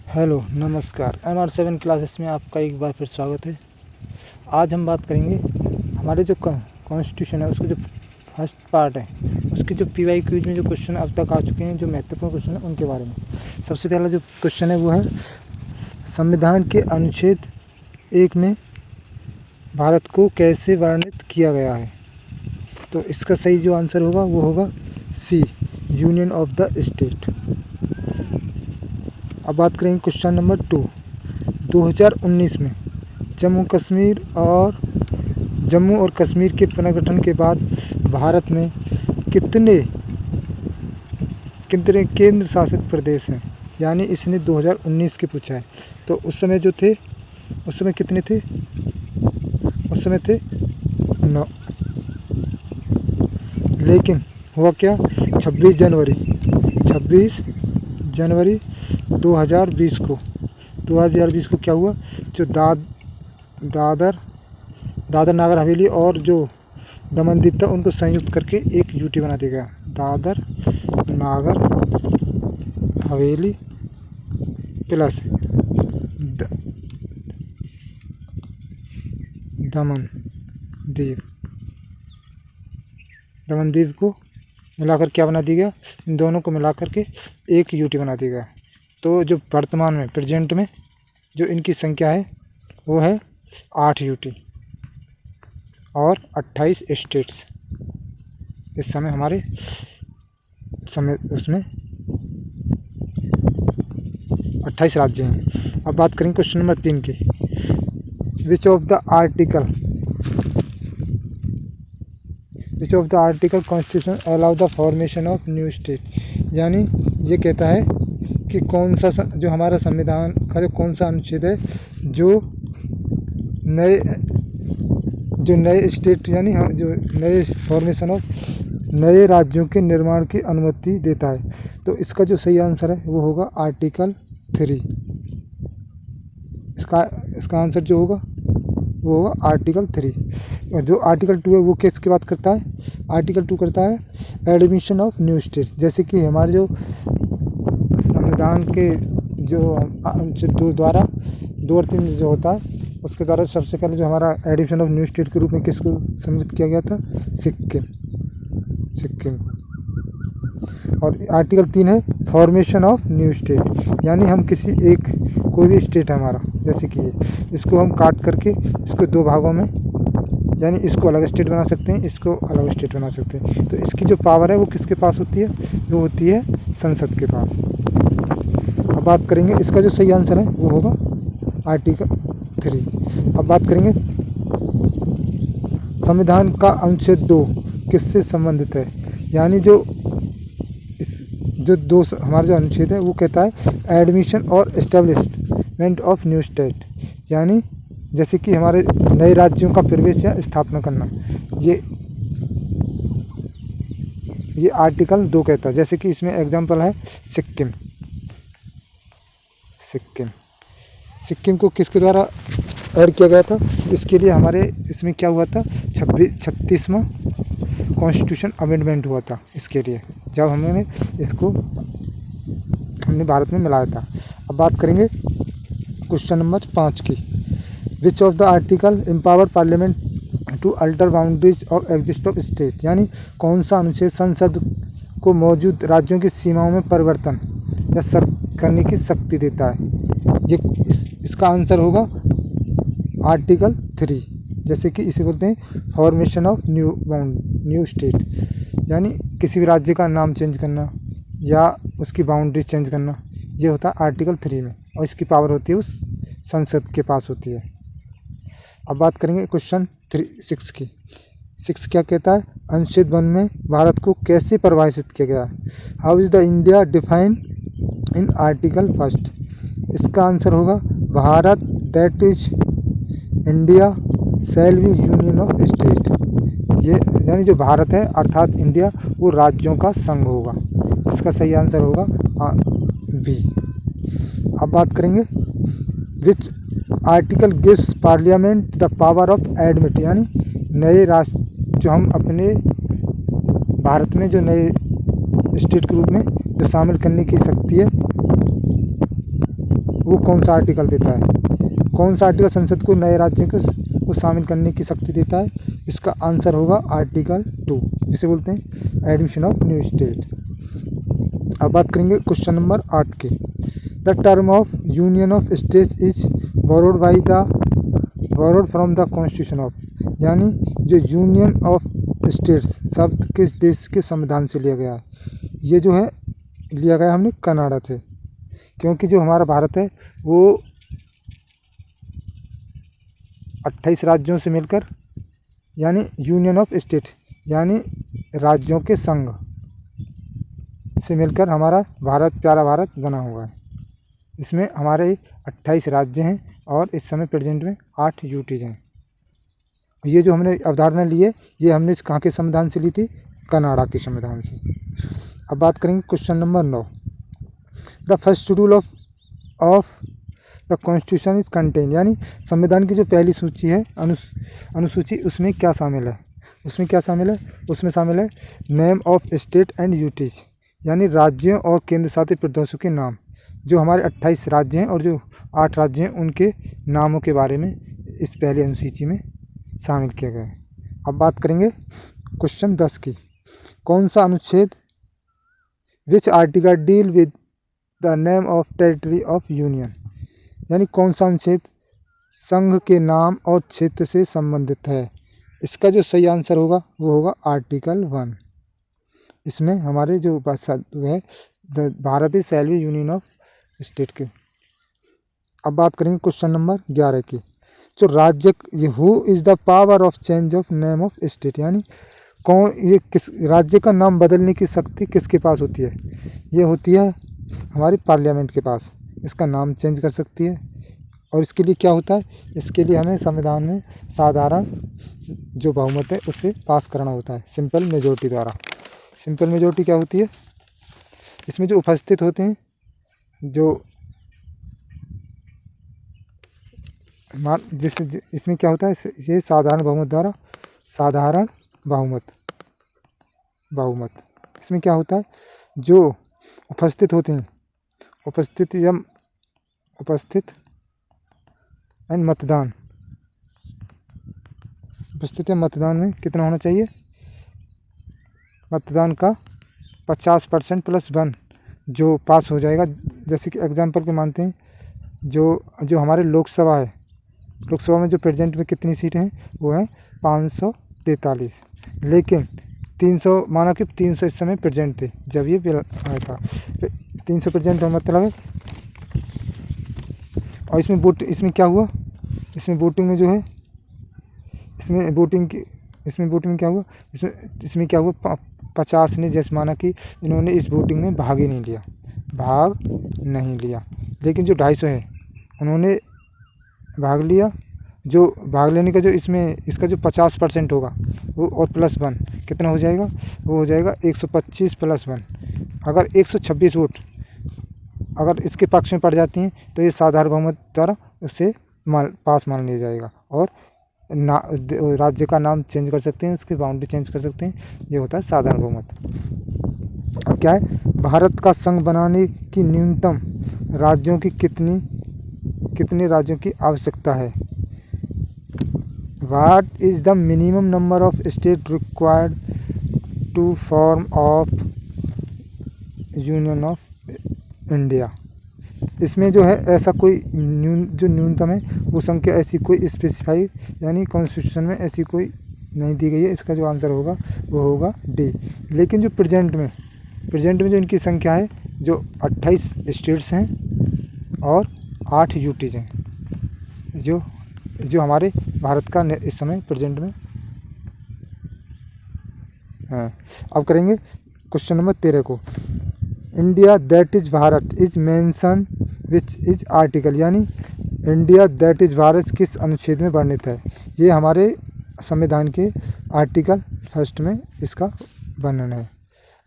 Hello नमस्कार MR7 classes में आपका एक बार फिर स्वागत है। आज हम बात करेंगे हमारे जो कॉन्स्टिट्यूशन है उसका जो फर्स्ट पार्ट है उसके जो PY क्विज में जो क्वेश्चन अब तक आ चुके हैं, जो महत्वपूर्ण क्वेश्चन है उनके बारे में। सबसे पहला जो क्वेश्चन है वो है संविधान के अनुच्छेद 1 में भारत को कैसे वर्णित किया गया है। तो इसका सही जो आंसर होगा वो होगा सी, यूनियन ऑफ द स्टेट। अब बात करेंगे क्वेश्चन नंबर 2। 2019 में जम्मू और कश्मीर के पुनर्गठन के बाद भारत में कितने केंद्र शासित प्रदेश हैं। यानी इसने 2019 के पूछा है। तो उस समय जो थे उस समय कितने थे? उस समय थे 9। लेकिन हुआ क्या, 26 जनवरी 2020 को क्या हुआ, जो दादर नागर हवेली और जो दमन दीव था उनको संयुक्त करके एक यूटी बना दिया गया। दादर नागर हवेली प्लस दमन दीव को मिलाकर क्या बना दिया गया, इन दोनों को मिलाकर के एक यूटी बना दिया गया। तो जो वर्तमान में प्रेजेंट में जो इनकी संख्या है वो है 8 यूटी और 28 स्टेट्स। इस समय हमारे उसमें 28 राज्य हैं। अब बात करेंगे क्वेश्चन नंबर 3 की। Which of the article constitution allow the formation of new state. यानी ये कहता है कि कौन सा जो हमारा संविधान का जो कौन सा अनुच्छेद है जो नए स्टेट यानी जो नए फॉर्मेशन ऑफ नए राज्यों के निर्माण की अनुमति देता है। तो इसका जो सही आंसर है वो होगा आर्टिकल 3। इसका आंसर जो होगा वो होगा आर्टिकल 3। और जो आर्टिकल 2 है वो किसकी बात करता है? आर्टिकल 2 करता है एडमिशन ऑफ न्यू स्टेट। जैसे कि हमारे जो संविधान के जो द्वारा 2 और 3 जो होता है उसके द्वारा सबसे पहले जो हमारा एडिशन ऑफ न्यू स्टेट के रूप में किसको सम्मिलित किया गया था? सिक्किम को। और आर्टिकल 3 है फॉर्मेशन ऑफ न्यू स्टेट। यानी हम कोई भी स्टेट है हमारा, जैसे कि इसको हम काट करके इसको 2 भागों में, यानी इसको अलग स्टेट बना सकते हैं, इसको अलग स्टेट बना सकते हैं। तो इसकी जो पावर है वो किसके पास होती है? वो होती है संसद के पास। अब बात करेंगे इसका जो सही आंसर है वो होगा आर्टिकल 3। अब बात करेंगे संविधान का अनुच्छेद 2 किससे संबंधित है। यानी हमारा जो अनुच्छेद है वो कहता है एडमिशन और एस्टेब्लिशमेंट ऑफ न्यू स्टेट। यानी जैसे कि हमारे नए राज्यों का प्रवेश या स्थापना करना, ये आर्टिकल 2 कहता है। जैसे कि इसमें एग्जांपल है सिक्किम को किसके द्वारा ऐड किया गया था? इसके लिए हमारे इसमें क्या हुआ था, 36वां कॉन्स्टिट्यूशन अमेंडमेंट हुआ था इसके लिए, जब हमने भारत में मिलाया था। अब बात करेंगे क्वेश्चन नंबर 5 की। Which of the article empower parliament to alter boundaries of exist of state. यानी कौन सा अनुच्छेद संसद को मौजूद राज्यों की सीमाओं में परिवर्तन या करने की शक्ति देता है? इसका आंसर होगा आर्टिकल 3। जैसे कि इसे बोलते हैं फॉर्मेशन ऑफ न्यू स्टेट। यानी किसी भी राज्य का नाम चेंज करना या उसकी बाउंड्री चेंज करना, ये होता है आर्टिकल 3 में, और इसकी पावर होती है उस संसद के पास होती है। अब बात करेंगे क्वेश्चन 6 की। 6 क्या कहता है? अनुच्छेद 1 में भारत को कैसे परिभाषित किया गया है? How is the India defined in article 1। इसका आंसर होगा Bharat that is India shall be union of state. ये यानी जो भारत है अर्थात इंडिया वो राज्यों का संघ होगा। इसका सही आंसर होगा बी। अब बात करेंगे which article gives parliament the power of admit. यानी नए राष्ट्र जो हम अपने भारत में जो नए स्टेट के रूप में जो शामिल करने की शक्ति है वो कौन सा आर्टिकल देता है? कौन सा आर्टिकल संसद को नए राज्यों को शामिल करने की शक्ति देता है? इसका आंसर होगा आर्टिकल 2, जिसे बोलते हैं एडमिशन ऑफ न्यू स्टेट। अब बात करेंगे क्वेश्चन नंबर 8 की। The term of union of states is borrowed from the constitution of, यानी जो यूनियन ऑफ स्टेट्स शब्द किस देश के संविधान से लिया गया है? ये जो है लिया गया हमने कनाडा से, क्योंकि जो हमारा भारत है वो 28 राज्यों से मिलकर, यानी यूनियन ऑफ स्टेट यानी राज्यों के संघ से मिलकर हमारा भारत, प्यारा भारत बना हुआ है। इसमें हमारे 28 राज्य हैं और इस समय प्रेजेंट में 8 यूटीज हैं। ये जो हमने अवधारणा ली है ये हमने कहाँ के संविधान से ली थी? कनाडा के संविधान से। अब बात करेंगे question number 9। The first schedule of the constitution is contain, यानी संविधान की जो पहली सूची है अनुसूची, उसमें क्या शामिल है? उसमें क्या शामिल है? उसमें शामिल है name of state and UTs, यानी राज्यों और केंद्र शासित प्रदेशों के नाम। जो हमारे 28 राज्य हैं और जो 8 राज्य हैं उनके नामों के बारे में इस पहली अनुसूची में शामिल किया गया है। अब बात करेंगे क्वेश्चन 10 की। कौन सा अनुच्छेद which article deal with the name of territory of union, यानी कौन सा अनुच्छेद संघ के नाम और क्षेत्र से संबंधित है? इसका जो सही आंसर होगा वो होगा आर्टिकल 1। इसमें हमारे जो है Bharat is shall be union of state के। अब बात करेंगे क्वेश्चन नंबर 11 की। जो राज्य, who is the power of change of name of state, यानी कौन, ये किस राज्य का नाम बदलने की शक्ति किसके पास होती है? ये होती है हमारी पार्लियामेंट के पास। इसका नाम चेंज कर सकती है और इसके लिए क्या होता है? इसके लिए हमें संविधान में साधारण जो बहुमत है उससे पास करना होता है, सिंपल मेजोरिटी द्वारा। सिंपल मेजोरिटी क्या होती है? इसमें जो उपस्थित होते हैं, जो इसमें क्या होता है? ये साधारण बहुमत द्वारा, साधारण बहुमत इसमें क्या होता है? जो उपस्थित होते हैं, उपस्थित एंड मतदान, उपस्थित या मतदान में कितना होना चाहिए? मतदान का 50% + 1 जो पास हो जाएगा। जैसे कि एग्जाम्पल के मानते हैं, जो हमारे लोकसभा है, लोकसभा में जो प्रेजेंट में कितनी सीटें हैं? वो है 543, लेकिन 300, माना कि 300 इस समय प्रेजेंट थे जब ये बिल आया था। 300 प्रेजेंट का मतलब है। और इसमें क्या हुआ? इसमें वोटिंग में जो है, इसमें वोटिंग क्या हुआ? इसमें क्या हुआ? 50 ने, जैसे माना कि इन्होंने इस वोटिंग में भाग नहीं लिया, लेकिन जो 250 है उन्होंने भाग लिया। जो भाग लेने का जो इसका जो 50% होगा वो और +1 कितना हो जाएगा? वो हो जाएगा 125 + 1। अगर 126 वोट अगर इसके पक्ष में पड़ जाती हैं तो ये साधारण बहुमत द्वारा उससे पास मान लिया जाएगा और राज्य का नाम चेंज कर सकते हैं, उसकी बाउंड्री चेंज कर सकते हैं। ये होता है साधारण बहुमत। अब क्या है? भारत का संघ बनाने की न्यूनतम राज्यों की कितने राज्यों की आवश्यकता है? What is the minimum number of states required to form of Union of India? इसमें जो है ऐसा कोई जो न्यूनतम है वो संख्या ऐसी कोई स्पेसिफाई, यानी कॉन्स्टिट्यूशन में ऐसी कोई नहीं दी गई है। इसका जो आंसर होगा वो होगा डी। लेकिन जो प्रेजेंट में जो इनकी संख्या है, जो 28 स्टेट्स हैं और 8 यूटीज हैं, जो हमारे भारत का इस समय प्रेजेंट में है। अब करेंगे क्वेश्चन नंबर 13 को। India that is Bharat is mention which is article, यानी इंडिया दैट इज़ भारत किस अनुच्छेद में वर्णित है? ये हमारे संविधान के आर्टिकल 1 में इसका वर्णन है।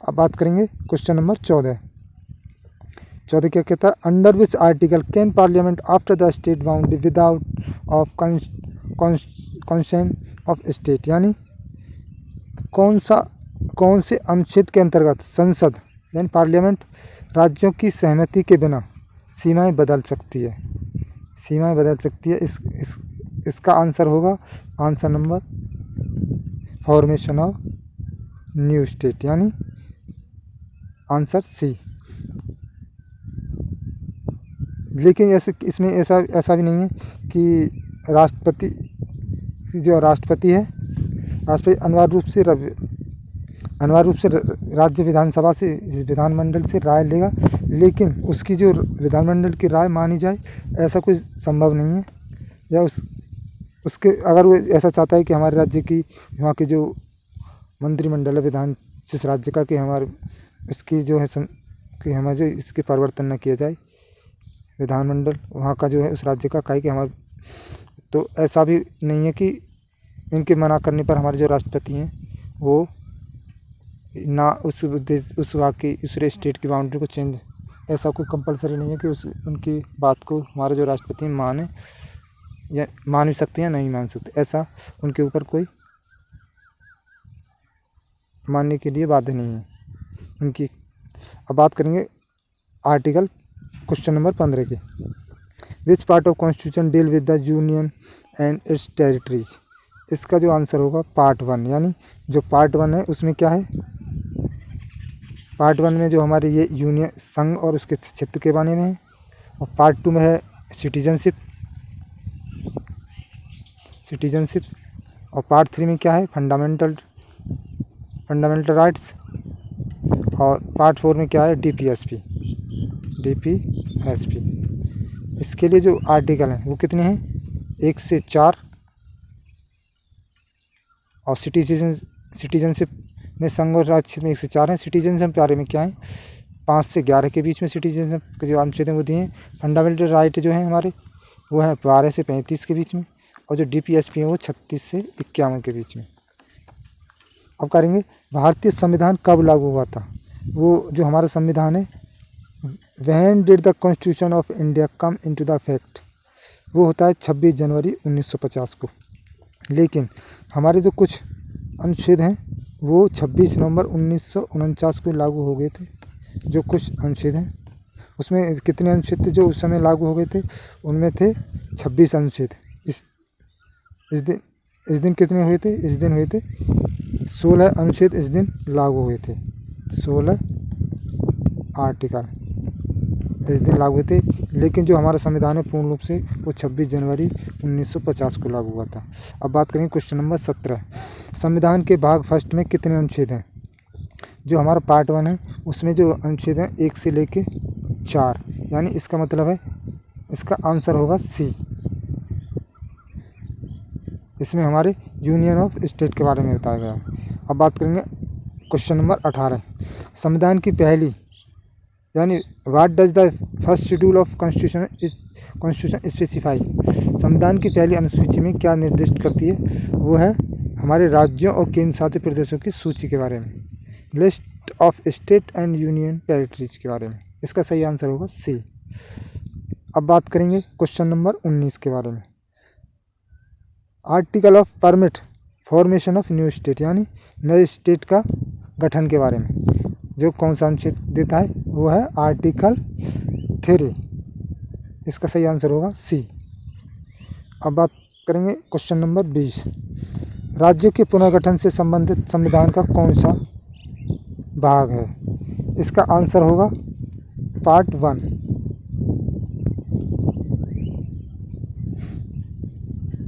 अब बात करेंगे क्वेश्चन नंबर 14 क्या कहता है? Under which article can parliament after the state boundary without of consent of state, यानी कौन से अनुच्छेद के अंतर्गत संसद यानी पार्लियामेंट राज्यों की सहमति के बिना सीमाएं बदल सकती है, सीमाएं बदल सकती है। इसका आंसर होगा answer number formation of new state, यानी आंसर सी। लेकिन ऐसे इसमें ऐसा भी नहीं है कि राष्ट्रपति है राष्ट्रपति अनिवार्य रूप से राज्य विधानसभा से विधानमंडल से राय लेगा, लेकिन उसकी जो विधानमंडल की राय मानी जाए ऐसा कोई संभव नहीं है। या उसके अगर वो ऐसा चाहता है कि हमारे राज्य की वहाँ की जो मंत्रिमंडल है विधान जिस राज्य का कि हमारे इसकी जो है कि हमारे जो इसके परिवर्तन न किया जाए विधानमंडल वहाँ का जो है उस राज्य का कहे कि हमारे, तो ऐसा भी नहीं है कि इनके मना करने पर हमारे जो राष्ट्रपति हैं वो ना उस वहाँ की उस स्टेट की बाउंड्री को चेंज, ऐसा कोई कंपलसरी नहीं है कि उनकी बात को हमारे जो राष्ट्रपति माने या मान भी सकते हैं या नहीं मान सकते, ऐसा उनके ऊपर कोई मानने के लिए बाध्य नहीं है उनकी। अब बात करेंगे आर्टिकल क्वेश्चन नंबर 15 के। Which part of constitution deal with the union and it's territories. इसका जो आंसर होगा पार्ट 1, यानी जो पार्ट 1 है उसमें क्या है, पार्ट 1 में जो हमारे ये यूनियन संघ और उसके क्षेत्र के बारे में है, और पार्ट 2 में है सिटीजनशिप, और पार्ट 3 में क्या है फंडामेंटल राइट्स, और पार्ट 4 में क्या है डीपीएसपी। इसके लिए जो आर्टिकल हैं वो कितने हैं, 1 से 4, और सिटीजनशिप में संघ और राज्य में 1 से 4 हैं। सिटीजनशिप के बारे में क्या है 5 से 11 के बीच में सिटीजनशिप के जो अनुच्छेद हैं वो दिए हैं। फंडामेंटल राइट जो हैं हमारे वो हैं 12 से 35 के बीच में, और जो डीपीएसपी है वो 36 से 51 के बीच में। अब करेंगे भारतीय संविधान कब लागू हुआ था। वो जो हमारा संविधान है when did the constitution of India come into the effect, वो होता है 26 जनवरी 1950 को। लेकिन हमारे जो कुछ अनुच्छेद हैं वो 26 नवंबर 1949 को लागू हो गए थे। जो कुछ अनुच्छेद हैं उसमें कितने अनुच्छेद थे जो उस समय लागू हो गए थे, उनमें थे 26 अनुच्छेद। इस दिन कितने हुए थे, इस दिन हुए थे 16 अनुच्छेद इस दिन लागू हुए थे, 16 आर्टिकल इस दिन लागू हुए थे। लेकिन जो हमारा संविधान है पूर्ण रूप से वो 26 जनवरी 1950 को लागू हुआ था। अब बात करेंगे क्वेश्चन नंबर 17। संविधान के भाग फर्स्ट में कितने अनुच्छेद हैं। जो हमारा पार्ट 1 है उसमें जो अनुच्छेद हैं 1 से लेके 4, यानी इसका मतलब है इसका आंसर होगा सी। इसमें हमारे यूनियन ऑफ स्टेट के बारे में बताया गया है। अब बात करेंगे क्वेश्चन नंबर 18। संविधान की पहली यानी what does the first schedule of constitution specify. संविधान की पहली अनुसूची में क्या निर्दिष्ट करती है, वो है हमारे राज्यों और केंद्र शासित प्रदेशों की सूची के बारे में, list of state and union territories के बारे में। इसका सही आंसर होगा सी। अब बात करेंगे क्वेश्चन नंबर 19 के बारे में। Article of permit formation of new state, यानी नए स्टेट का गठन के बारे में जो कौन सा अनुच्छेद देता है वो है आर्टिकल 3। इसका सही आंसर होगा सी। अब बात करेंगे क्वेश्चन नंबर 20। राज्यों के पुनर्गठन से संबंधित संविधान का कौन सा भाग है। इसका आंसर होगा पार्ट 1।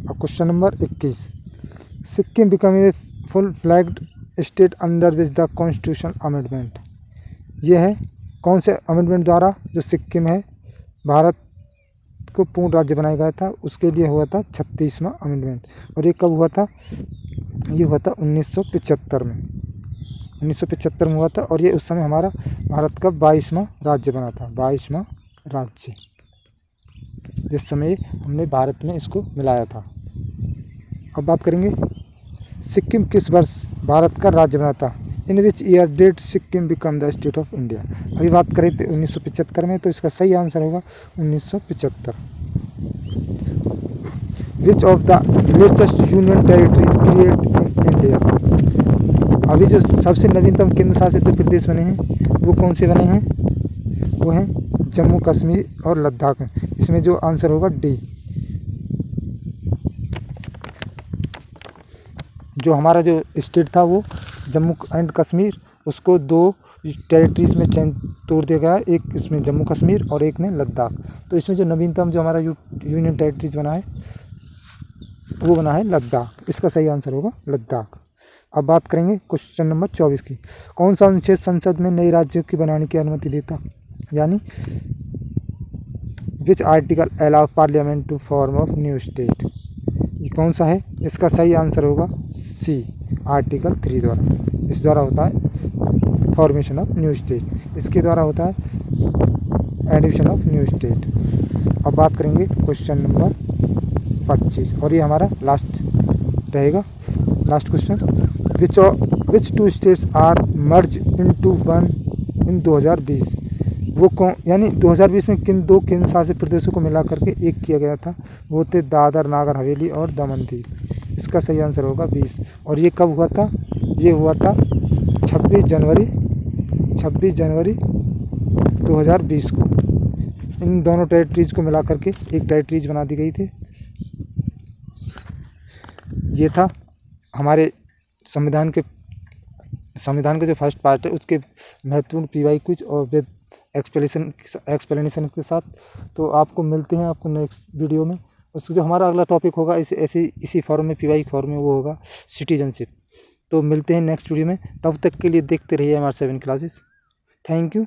अब question number 21। Sikkim become a full flagged state under which the constitution amendment. यह है कौन से अमेंडमेंट द्वारा जो सिक्किम है भारत को पूर्ण राज्य बनाया गया था, उसके लिए हुआ था 36वां अमेंडमेंट। और ये कब हुआ था, ये हुआ था 1975 में। 1975 में हुआ था, और ये उस समय हमारा भारत का 22वां राज्य बना था, 22वां राज्य जिस समय हमने भारत में इसको मिलाया था। अब बात करेंगे सिक्किम किस वर्ष भारत का राज्य बना था। In which year did Sikkim become the state of India. अभी बात करें तो 1975 में, तो इसका सही आंसर होगा 1975। विच of the latest union territories create in India. अभी जो सबसे नवीनतम केंद्र शासित जो प्रदेश बने हैं वो कौन से बने हैं, वो हैं जम्मू कश्मीर और लद्दाख हैं। इसमें जो आंसर होगा डी। जो हमारा जो स्टेट था वो जम्मू एंड कश्मीर, उसको 2 टेरिटरीज़ में तोड़ दिया गया है, एक इसमें जम्मू कश्मीर और एक में लद्दाख। तो इसमें जो नवीनतम जो हमारा यूनियन टेरिटरीज बना है वो बना है लद्दाख। इसका सही आंसर होगा लद्दाख। अब बात करेंगे क्वेश्चन नंबर 24 की। कौन सा अनुच्छेद संसद में नए राज्यों की बनाने की अनुमति देता, यानी which article allow parliament to form of new state. ये कौन सा है? इसका सही आंसर होगा सी, आर्टिकल 3 द्वारा। इस द्वारा होता है फॉर्मेशन ऑफ न्यू स्टेट, इसके द्वारा होता है एडिशन ऑफ न्यू स्टेट। अब बात करेंगे क्वेश्चन नंबर 25 और ये हमारा लास्ट रहेगा, last question. Which 2 states are merge into 1 in 2020। वो कौन, यानी 2020 में किन 2 केंद्र शासित प्रदेशों को मिला करके एक किया गया था? वो थे दादर नागर हवेली और दमन दीव। इसका सही आंसर होगा 20। और ये कब हुआ था? ये हुआ था 26 जनवरी 2020 को। इन दोनों टेरिटरीज़ को मिला करके एक टेरिटरीज बना दी गई थी। ये था हमारे संविधान के जो फर्स्ट पार्ट है उसके महत्वपूर्ण पीवाई कुछ और विद एक्सप्लेनेशन के साथ। तो आपको मिलते हैं आपको नेक्स्ट वीडियो में। उसका जो हमारा अगला टॉपिक होगा इसी फॉर्म में, पीवाई फॉर्म में, वो होगा सिटीजनशिप। तो मिलते हैं नेक्स्ट वीडियो में, तब तक के लिए देखते रहिए हमारे 7 क्लासेस। Thank you.